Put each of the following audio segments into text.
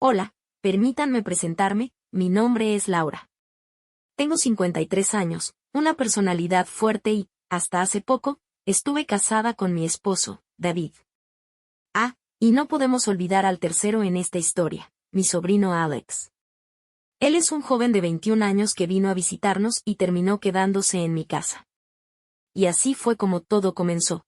Hola, permítanme presentarme, mi nombre es Laura. Tengo 53 años, una personalidad fuerte y, hasta hace poco, estuve casada con mi esposo, David. Y no podemos olvidar al tercero en esta historia, mi sobrino Alex. Él es un joven de 21 años que vino a visitarnos y terminó quedándose en mi casa. Y así fue como todo comenzó.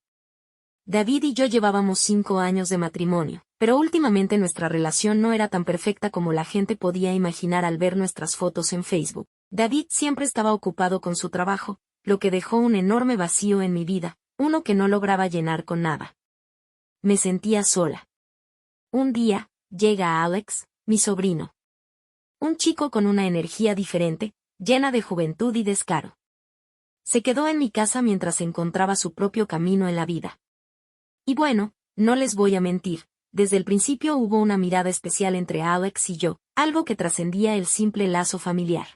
David y yo llevábamos 5 años de matrimonio, pero últimamente nuestra relación no era tan perfecta como la gente podía imaginar al ver nuestras fotos en Facebook. David siempre estaba ocupado con su trabajo, lo que dejó un enorme vacío en mi vida, uno que no lograba llenar con nada. Me sentía sola. Un día, llega Alex, mi sobrino. Un chico con una energía diferente, llena de juventud y descaro. Se quedó en mi casa mientras encontraba su propio camino en la vida. Y bueno, no les voy a mentir, desde el principio hubo una mirada especial entre Alex y yo, algo que trascendía el simple lazo familiar.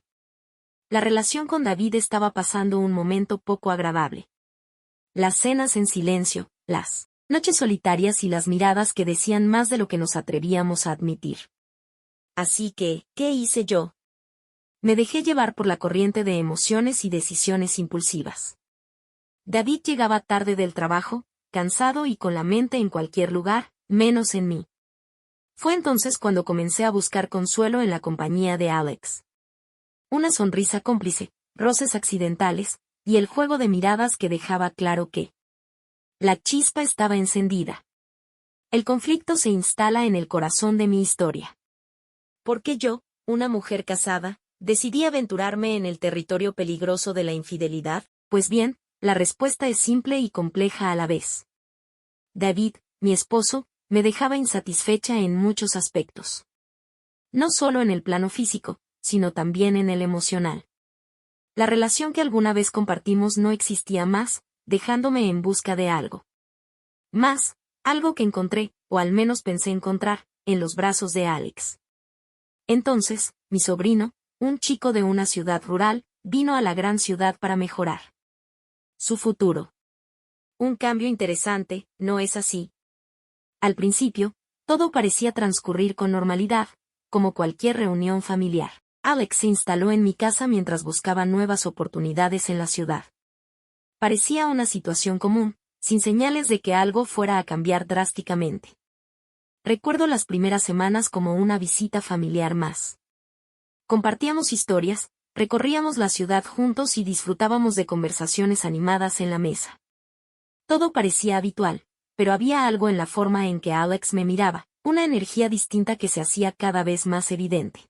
La relación con David estaba pasando un momento poco agradable. Las cenas en silencio, las noches solitarias y las miradas que decían más de lo que nos atrevíamos a admitir. Así que, ¿qué hice yo? Me dejé llevar por la corriente de emociones y decisiones impulsivas. David llegaba tarde del trabajo, cansado y con la mente en cualquier lugar, menos en mí. Fue entonces cuando comencé a buscar consuelo en la compañía de Alex. Una sonrisa cómplice, roces accidentales, y el juego de miradas que dejaba claro que la chispa estaba encendida. El conflicto se instala en el corazón de mi historia. ¿Por qué yo, una mujer casada, decidí aventurarme en el territorio peligroso de la infidelidad? Pues bien, la respuesta es simple y compleja a la vez. David, mi esposo, me dejaba insatisfecha en muchos aspectos. No solo en el plano físico, sino también en el emocional. La relación que alguna vez compartimos no existía más, dejándome en busca de algo. Más, algo que encontré, o al menos pensé encontrar, en los brazos de Alex. Entonces, mi sobrino, un chico de una ciudad rural, vino a la gran ciudad para mejorar su futuro. Un cambio interesante, ¿no es así? Al principio, todo parecía transcurrir con normalidad, como cualquier reunión familiar. Alex se instaló en mi casa mientras buscaba nuevas oportunidades en la ciudad. Parecía una situación común, sin señales de que algo fuera a cambiar drásticamente. Recuerdo las primeras semanas como una visita familiar más. Compartíamos historias, recorríamos la ciudad juntos y disfrutábamos de conversaciones animadas en la mesa. Todo parecía habitual, pero había algo en la forma en que Alex me miraba, una energía distinta que se hacía cada vez más evidente.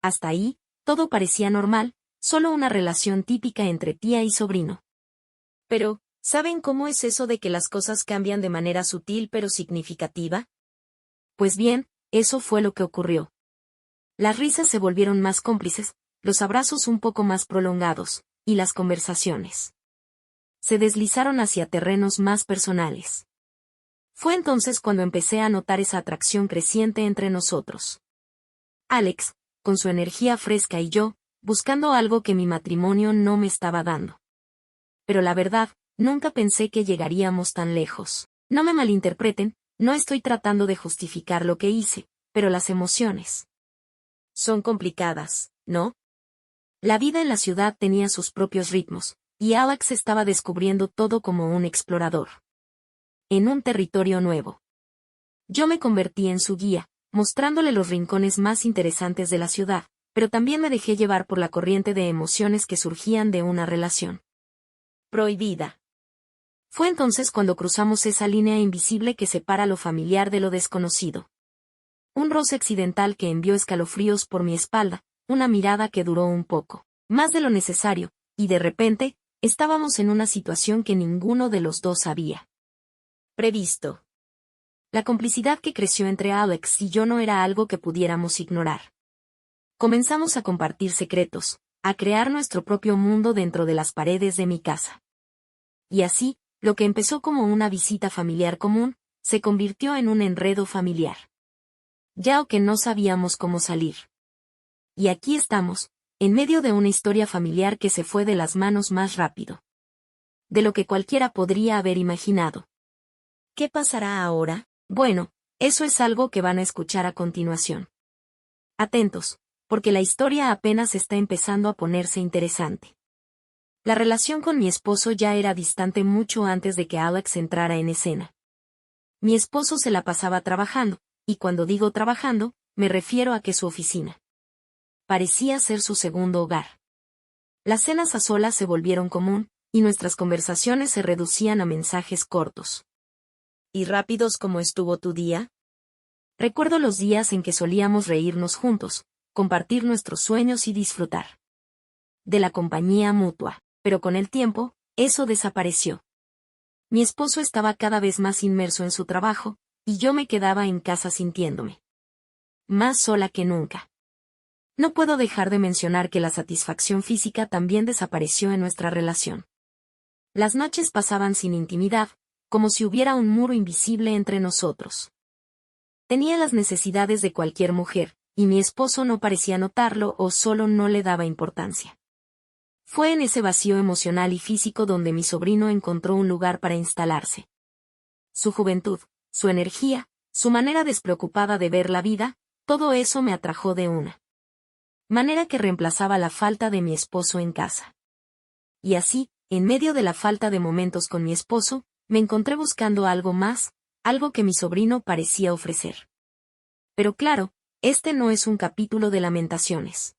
Hasta ahí, todo parecía normal, solo una relación típica entre tía y sobrino. Pero, ¿saben cómo es eso de que las cosas cambian de manera sutil pero significativa? Pues bien, eso fue lo que ocurrió. Las risas se volvieron más cómplices, los abrazos un poco más prolongados, y las conversaciones se deslizaron hacia terrenos más personales. Fue entonces cuando empecé a notar esa atracción creciente entre nosotros. Alex, con su energía fresca y yo, buscando algo que mi matrimonio no me estaba dando. Pero la verdad, nunca pensé que llegaríamos tan lejos. No me malinterpreten, no estoy tratando de justificar lo que hice, pero las emociones son complicadas, ¿no? La vida en la ciudad tenía sus propios ritmos, y Alex estaba descubriendo todo como un explorador. En un territorio nuevo. Yo me convertí en su guía, mostrándole los rincones más interesantes de la ciudad, pero también me dejé llevar por la corriente de emociones que surgían de una relación prohibida. Fue entonces cuando cruzamos esa línea invisible que separa lo familiar de lo desconocido. Un roce accidental que envió escalofríos por mi espalda, una mirada que duró un poco más de lo necesario, y de repente, estábamos en una situación que ninguno de los dos había previsto. La complicidad que creció entre Alex y yo no era algo que pudiéramos ignorar. Comenzamos a compartir secretos, a crear nuestro propio mundo dentro de las paredes de mi casa. Y así, lo que empezó como una visita familiar común, se convirtió en un enredo familiar. Ya o que no sabíamos cómo salir. Y aquí estamos, en medio de una historia familiar que se fue de las manos más rápido de lo que cualquiera podría haber imaginado. ¿Qué pasará ahora? Bueno, Eso es algo que van a escuchar a continuación. Atentos, porque la historia apenas está empezando a ponerse interesante. La relación con mi esposo ya era distante mucho antes de que Alex entrara en escena. Mi esposo se la pasaba trabajando, y cuando digo trabajando, me refiero a que su oficina parecía ser su segundo hogar. Las cenas a solas se volvieron común, y nuestras conversaciones se reducían a mensajes cortos y rápidos como ¿estuvo tu día? Recuerdo los días en que solíamos reírnos juntos, compartir nuestros sueños y disfrutar de la compañía mutua, pero con el tiempo, eso desapareció. Mi esposo estaba cada vez más inmerso en su trabajo, y yo me quedaba en casa sintiéndome más sola que nunca. No puedo dejar de mencionar que la satisfacción física también desapareció en nuestra relación. Las noches pasaban sin intimidad, como si hubiera un muro invisible entre nosotros. Tenía las necesidades de cualquier mujer, y mi esposo no parecía notarlo o solo no le daba importancia. Fue en ese vacío emocional y físico donde mi sobrino encontró un lugar para instalarse. Su juventud, su energía, su manera despreocupada de ver la vida, todo eso me atrajo de una manera que reemplazaba la falta de mi esposo en casa. Y así, en medio de la falta de momentos con mi esposo, me encontré buscando algo más, algo que mi sobrino parecía ofrecer. Pero claro, este no es un capítulo de lamentaciones.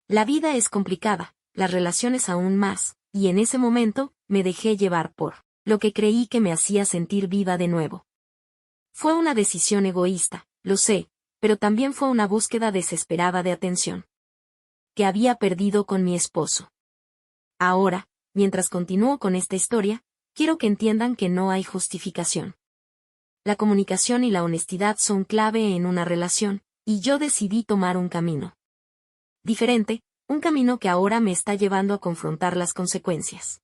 La vida es complicada, las relaciones aún más, y en ese momento, me dejé llevar por lo que creí que me hacía sentir viva de nuevo. Fue una decisión egoísta, lo sé, pero también fue una búsqueda desesperada de atención que había perdido con mi esposo. Ahora, mientras continúo con esta historia, quiero que entiendan que no hay justificación. La comunicación y la honestidad son clave en una relación, y yo decidí tomar un camino diferente, un camino que ahora me está llevando a confrontar las consecuencias.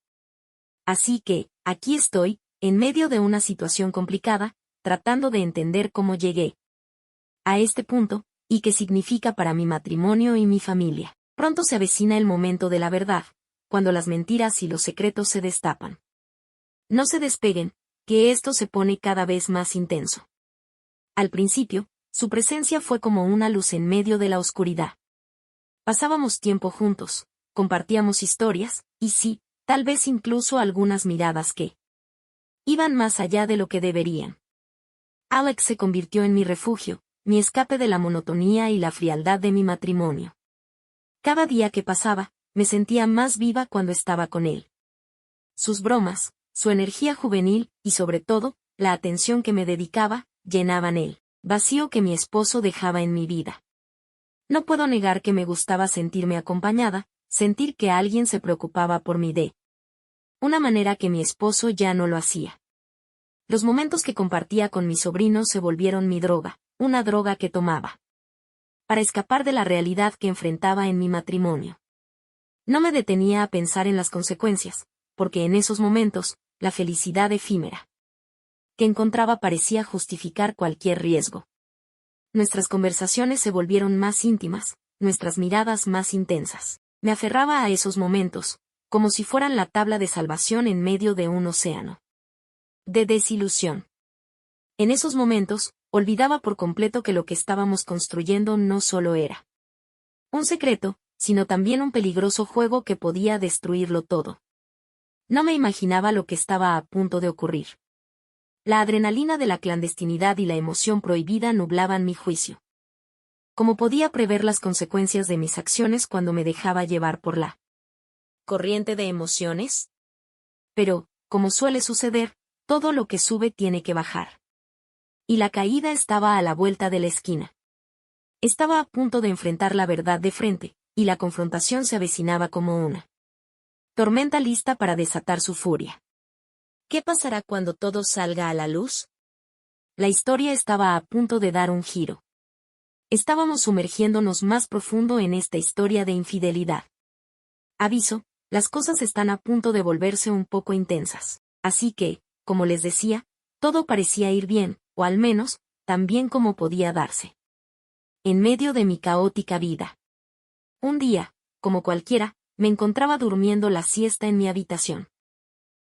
Así que, aquí estoy, en medio de una situación complicada, tratando de entender cómo llegué a este punto, y qué significa para mi matrimonio y mi familia. Pronto se avecina el momento de la verdad, cuando las mentiras y los secretos se destapan. No se despeguen, que esto se pone cada vez más intenso. Al principio, su presencia fue como una luz en medio de la oscuridad. Pasábamos tiempo juntos, compartíamos historias, y sí, tal vez incluso algunas miradas que iban más allá de lo que deberían. Alex se convirtió en mi refugio, mi escape de la monotonía y la frialdad de mi matrimonio. Cada día que pasaba, me sentía más viva cuando estaba con él. Sus bromas, su energía juvenil, y sobre todo, la atención que me dedicaba, llenaban el vacío que mi esposo dejaba en mi vida. No puedo negar que me gustaba sentirme acompañada, sentir que alguien se preocupaba por mí de una manera que mi esposo ya no lo hacía. Los momentos que compartía con mi sobrino se volvieron mi droga, una droga que tomaba para escapar de la realidad que enfrentaba en mi matrimonio. No me detenía a pensar en las consecuencias, porque en esos momentos, la felicidad efímera que encontraba parecía justificar cualquier riesgo. Nuestras conversaciones se volvieron más íntimas, nuestras miradas más intensas. Me aferraba a esos momentos, como si fueran la tabla de salvación en medio de un océano de desilusión. En esos momentos, olvidaba por completo que lo que estábamos construyendo no solo era un secreto, sino también un peligroso juego que podía destruirlo todo. No me imaginaba lo que estaba a punto de ocurrir. La adrenalina de la clandestinidad y la emoción prohibida nublaban mi juicio. ¿Cómo podía prever las consecuencias de mis acciones cuando me dejaba llevar por la corriente de emociones? Pero, como suele suceder, todo lo que sube tiene que bajar. Y la caída estaba a la vuelta de la esquina. Estaba a punto de enfrentar la verdad de frente, y la confrontación se avecinaba como una tormenta lista para desatar su furia. ¿Qué pasará cuando todo salga a la luz? La historia estaba a punto de dar un giro. Estábamos sumergiéndonos más profundo en esta historia de infidelidad. Aviso, las cosas están a punto de volverse un poco intensas. Así que, como les decía, todo parecía ir bien, o al menos, tan bien como podía darse. En medio de mi caótica vida. Un día, como cualquiera, me encontraba durmiendo la siesta en mi habitación.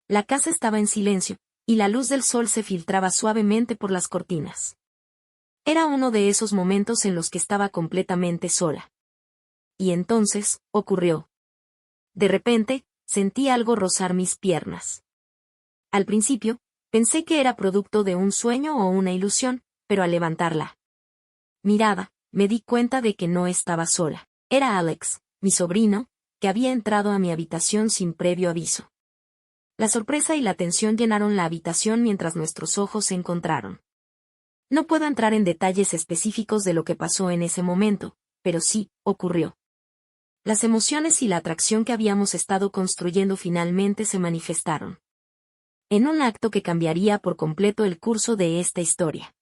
La casa estaba en silencio, y la luz del sol se filtraba suavemente por las cortinas. Era uno de esos momentos en los que estaba completamente sola. Y entonces, ocurrió. De repente, sentí algo rozar mis piernas. Al principio, pensé que era producto de un sueño o una ilusión, pero al levantar la mirada, me di cuenta de que no estaba sola. Era Alex, mi sobrino, que había entrado a mi habitación sin previo aviso. La sorpresa y la tensión llenaron la habitación mientras nuestros ojos se encontraron. No puedo entrar en detalles específicos de lo que pasó en ese momento, pero sí, ocurrió. Las emociones y la atracción que habíamos estado construyendo finalmente se manifestaron. En un acto que cambiaría por completo el curso de esta historia.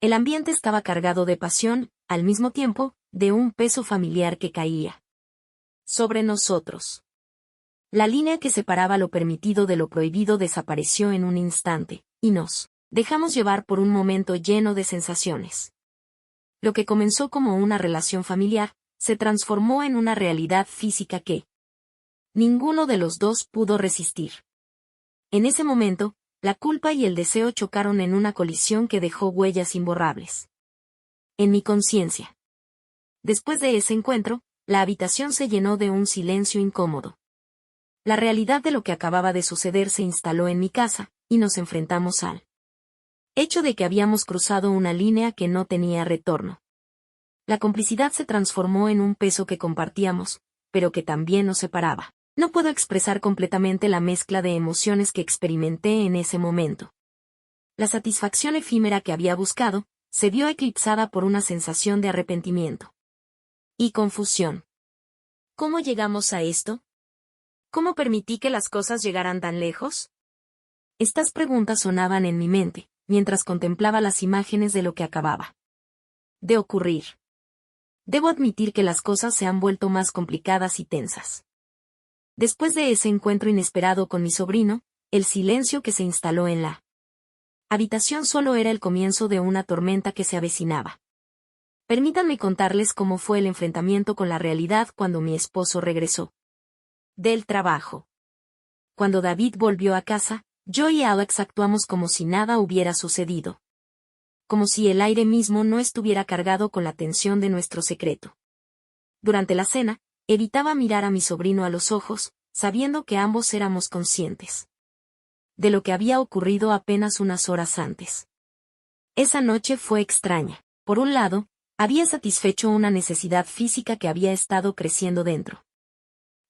El ambiente estaba cargado de pasión, al mismo tiempo, de un peso familiar que caía sobre nosotros. La línea que separaba lo permitido de lo prohibido desapareció en un instante, y nos dejamos llevar por un momento lleno de sensaciones. Lo que comenzó como una relación familiar, se transformó en una realidad física que ninguno de los dos pudo resistir. En ese momento, la culpa y el deseo chocaron en una colisión que dejó huellas imborrables en mi conciencia. Después de ese encuentro, la habitación se llenó de un silencio incómodo. La realidad de lo que acababa de suceder se instaló en mi casa, y nos enfrentamos al hecho de que habíamos cruzado una línea que no tenía retorno. La complicidad se transformó en un peso que compartíamos, pero que también nos separaba. No puedo expresar completamente la mezcla de emociones que experimenté en ese momento. La satisfacción efímera que había buscado, se vio eclipsada por una sensación de arrepentimiento y confusión. ¿Cómo llegamos a esto? ¿Cómo permití que las cosas llegaran tan lejos? Estas preguntas sonaban en mi mente, mientras contemplaba las imágenes de lo que acababa de ocurrir. Debo admitir que las cosas se han vuelto más complicadas y tensas. Después de ese encuentro inesperado con mi sobrino, el silencio que se instaló en la habitación solo era el comienzo de una tormenta que se avecinaba. Permítanme contarles cómo fue el enfrentamiento con la realidad cuando mi esposo regresó del trabajo. Cuando David volvió a casa, yo y Alex actuamos como si nada hubiera sucedido. Como si el aire mismo no estuviera cargado con la tensión de nuestro secreto. Durante la cena, evitaba mirar a mi sobrino a los ojos, sabiendo que ambos éramos conscientes de lo que había ocurrido apenas unas horas antes. Esa noche fue extraña. Por un lado, había satisfecho una necesidad física que había estado creciendo dentro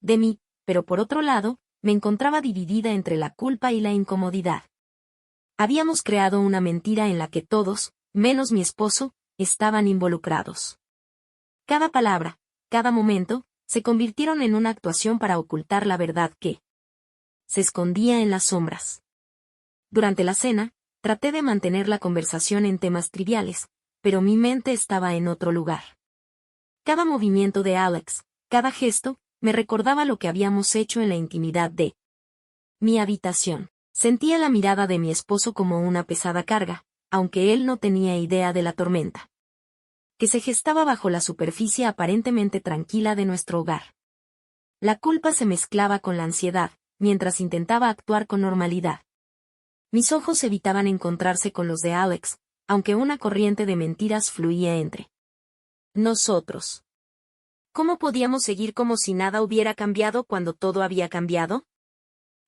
de mí, pero por otro lado, me encontraba dividida entre la culpa y la incomodidad. Habíamos creado una mentira en la que todos, menos mi esposo, estaban involucrados. Cada palabra, cada momento, se convirtieron en una actuación para ocultar la verdad que se escondía en las sombras. Durante la cena, traté de mantener la conversación en temas triviales, pero mi mente estaba en otro lugar. Cada movimiento de Alex, cada gesto, me recordaba lo que habíamos hecho en la intimidad de mi habitación. Sentía la mirada de mi esposo como una pesada carga, aunque él no tenía idea de la tormenta que se gestaba bajo la superficie aparentemente tranquila de nuestro hogar. La culpa se mezclaba con la ansiedad, mientras intentaba actuar con normalidad. Mis ojos evitaban encontrarse con los de Alex, aunque una corriente de mentiras fluía entre nosotros. ¿Cómo podíamos seguir como si nada hubiera cambiado cuando todo había cambiado?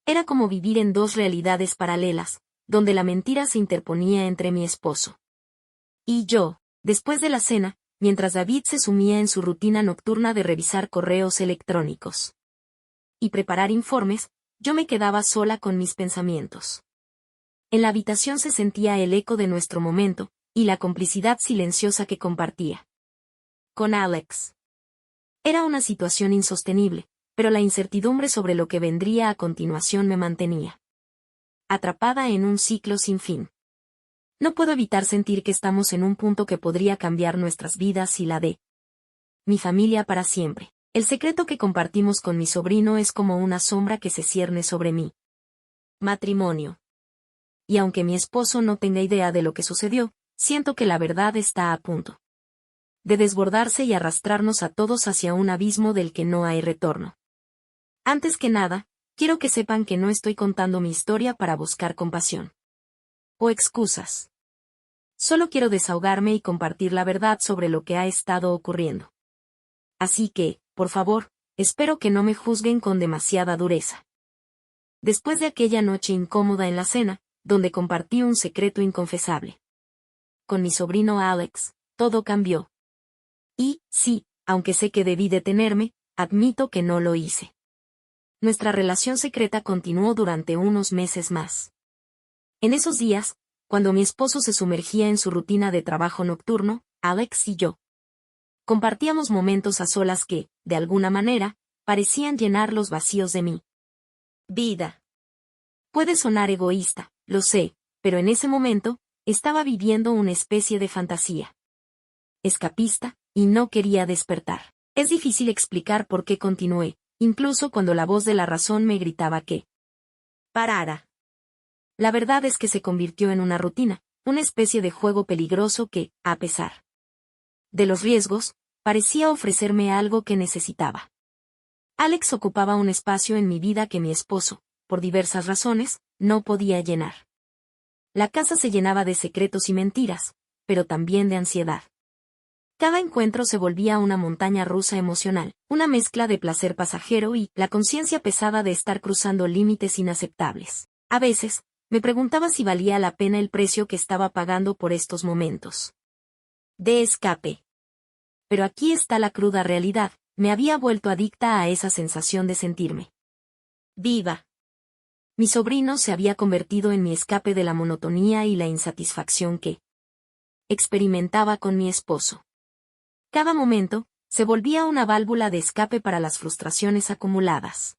Era como vivir en dos realidades paralelas, donde la mentira se interponía entre mi esposo y yo. Después de la cena, mientras David se sumía en su rutina nocturna de revisar correos electrónicos y preparar informes, yo me quedaba sola con mis pensamientos. En la habitación se sentía el eco de nuestro momento, y la complicidad silenciosa que compartía con Alex. Era una situación insostenible, pero la incertidumbre sobre lo que vendría a continuación me mantenía atrapada en un ciclo sin fin. No puedo evitar sentir que estamos en un punto que podría cambiar nuestras vidas y la de mi familia para siempre. El secreto que compartimos con mi sobrino es como una sombra que se cierne sobre mí. Matrimonio. Y aunque mi esposo no tenga idea de lo que sucedió, siento que la verdad está a punto de desbordarse y arrastrarnos a todos hacia un abismo del que no hay retorno. Antes que nada, quiero que sepan que no estoy contando mi historia para buscar compasión o excusas. Solo quiero desahogarme y compartir la verdad sobre lo que ha estado ocurriendo. Así que, por favor, espero que no me juzguen con demasiada dureza. Después de aquella noche incómoda en la cena, donde compartí un secreto inconfesable con mi sobrino Alex, todo cambió. Y, sí, aunque sé que debí detenerme, admito que no lo hice. Nuestra relación secreta continuó durante unos meses más. En esos días, cuando mi esposo se sumergía en su rutina de trabajo nocturno, Alex y yo compartíamos momentos a solas que, de alguna manera, parecían llenar los vacíos de mi vida. Puede sonar egoísta, lo sé, pero en ese momento, estaba viviendo una especie de fantasía escapista, y no quería despertar. Es difícil explicar por qué continué, incluso cuando la voz de la razón me gritaba que parara. La verdad es que se convirtió en una rutina, una especie de juego peligroso que, a pesar de los riesgos, parecía ofrecerme algo que necesitaba. Alex ocupaba un espacio en mi vida que mi esposo, por diversas razones, no podía llenar. La casa se llenaba de secretos y mentiras, pero también de ansiedad. Cada encuentro se volvía una montaña rusa emocional, una mezcla de placer pasajero y la conciencia pesada de estar cruzando límites inaceptables. A veces, me preguntaba si valía la pena el precio que estaba pagando por estos momentos de escape. Pero aquí está la cruda realidad, me había vuelto adicta a esa sensación de sentirme viva. Mi sobrino se había convertido en mi escape de la monotonía y la insatisfacción que experimentaba con mi esposo. Cada momento, se volvía una válvula de escape para las frustraciones acumuladas.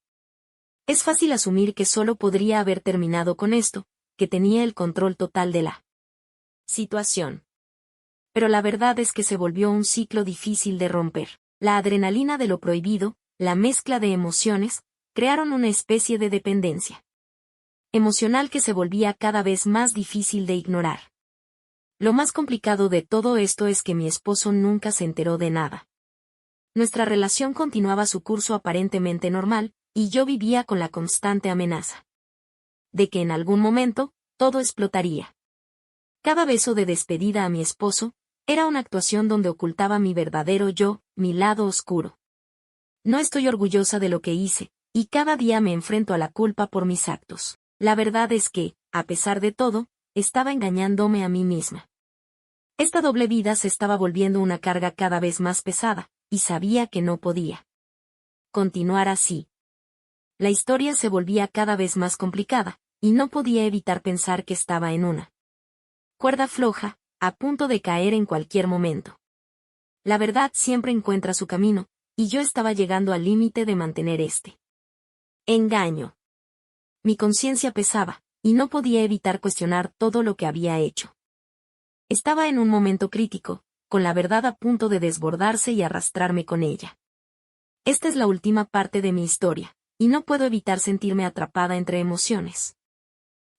Es fácil asumir que solo podría haber terminado con esto, que tenía el control total de la situación. Pero la verdad es que se volvió un ciclo difícil de romper. La adrenalina de lo prohibido, la mezcla de emociones, crearon una especie de dependencia emocional que se volvía cada vez más difícil de ignorar. Lo más complicado de todo esto es que mi esposo nunca se enteró de nada. Nuestra relación continuaba su curso aparentemente normal, y yo vivía con la constante amenaza de que en algún momento, todo explotaría. Cada beso de despedida a mi esposo, era una actuación donde ocultaba mi verdadero yo, mi lado oscuro. No estoy orgullosa de lo que hice, y cada día me enfrento a la culpa por mis actos. La verdad es que, a pesar de todo, estaba engañándome a mí misma. Esta doble vida se estaba volviendo una carga cada vez más pesada, y sabía que no podía continuar así. La historia se volvía cada vez más complicada, y no podía evitar pensar que estaba en una cuerda floja, a punto de caer en cualquier momento. La verdad siempre encuentra su camino, y yo estaba llegando al límite de mantener este engaño. Mi conciencia pesaba, y no podía evitar cuestionar todo lo que había hecho. Estaba en un momento crítico, con la verdad a punto de desbordarse y arrastrarme con ella. Esta es la última parte de mi historia, y no puedo evitar sentirme atrapada entre emociones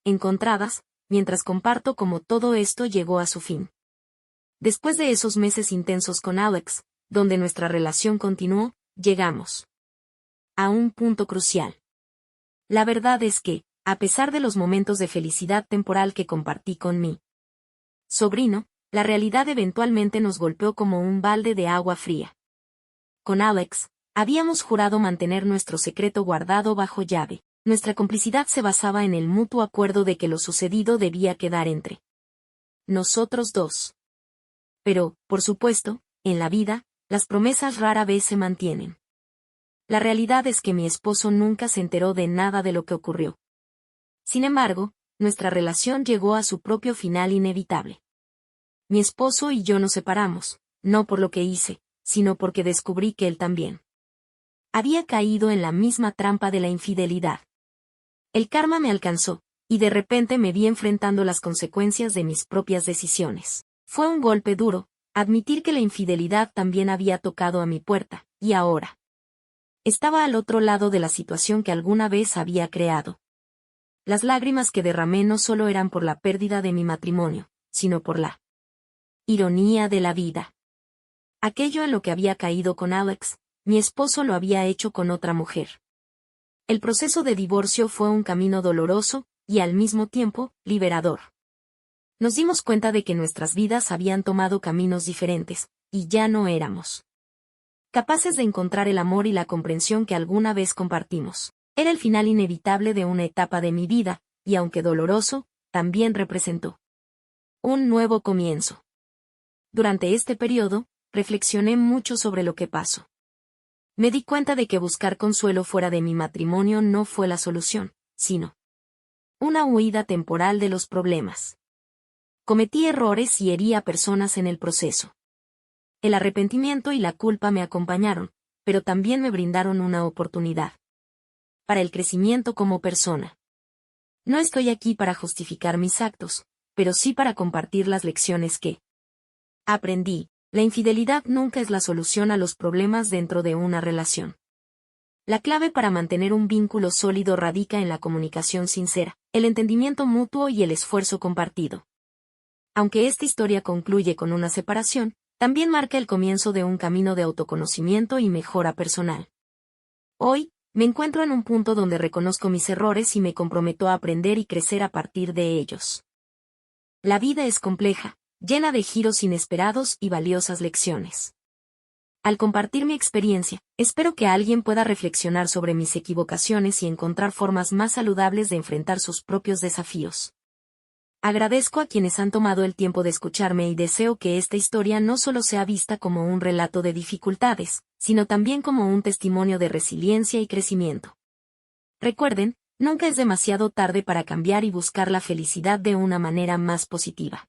encontradas, mientras comparto cómo todo esto llegó a su fin. Después de esos meses intensos con Alex, donde nuestra relación continuó, llegamos a un punto crucial. La verdad es que, a pesar de los momentos de felicidad temporal que compartí con mi sobrino, la realidad eventualmente nos golpeó como un balde de agua fría. Con Alex, habíamos jurado mantener nuestro secreto guardado bajo llave. Nuestra complicidad se basaba en el mutuo acuerdo de que lo sucedido debía quedar entre nosotros dos. Pero, por supuesto, en la vida, las promesas rara vez se mantienen. La realidad es que mi esposo nunca se enteró de nada de lo que ocurrió. Sin embargo, nuestra relación llegó a su propio final inevitable. Mi esposo y yo nos separamos, no por lo que hice, sino porque descubrí que él también había caído en la misma trampa de la infidelidad. El karma me alcanzó, y de repente me vi enfrentando las consecuencias de mis propias decisiones. Fue un golpe duro, admitir que la infidelidad también había tocado a mi puerta, y ahora estaba al otro lado de la situación que alguna vez había creado. Las lágrimas que derramé no solo eran por la pérdida de mi matrimonio, sino por la ironía de la vida. Aquello en lo que había caído con Alex, mi esposo lo había hecho con otra mujer. El proceso de divorcio fue un camino doloroso, y al mismo tiempo, liberador. Nos dimos cuenta de que nuestras vidas habían tomado caminos diferentes, y ya no éramos capaces de encontrar el amor y la comprensión que alguna vez compartimos. Era el final inevitable de una etapa de mi vida, y aunque doloroso, también representó un nuevo comienzo. Durante este periodo, reflexioné mucho sobre lo que pasó. Me di cuenta de que buscar consuelo fuera de mi matrimonio no fue la solución, sino una huida temporal de los problemas. Cometí errores y herí a personas en el proceso. El arrepentimiento y la culpa me acompañaron, pero también me brindaron una oportunidad para el crecimiento como persona. No estoy aquí para justificar mis actos, pero sí para compartir las lecciones que aprendí. La infidelidad nunca es la solución a los problemas dentro de una relación. La clave para mantener un vínculo sólido radica en la comunicación sincera, el entendimiento mutuo y el esfuerzo compartido. Aunque esta historia concluye con una separación, también marca el comienzo de un camino de autoconocimiento y mejora personal. Hoy, me encuentro en un punto donde reconozco mis errores y me comprometo a aprender y crecer a partir de ellos. La vida es compleja, llena de giros inesperados y valiosas lecciones. Al compartir mi experiencia, espero que alguien pueda reflexionar sobre mis equivocaciones y encontrar formas más saludables de enfrentar sus propios desafíos. Agradezco a quienes han tomado el tiempo de escucharme y deseo que esta historia no solo sea vista como un relato de dificultades, sino también como un testimonio de resiliencia y crecimiento. Recuerden, nunca es demasiado tarde para cambiar y buscar la felicidad de una manera más positiva.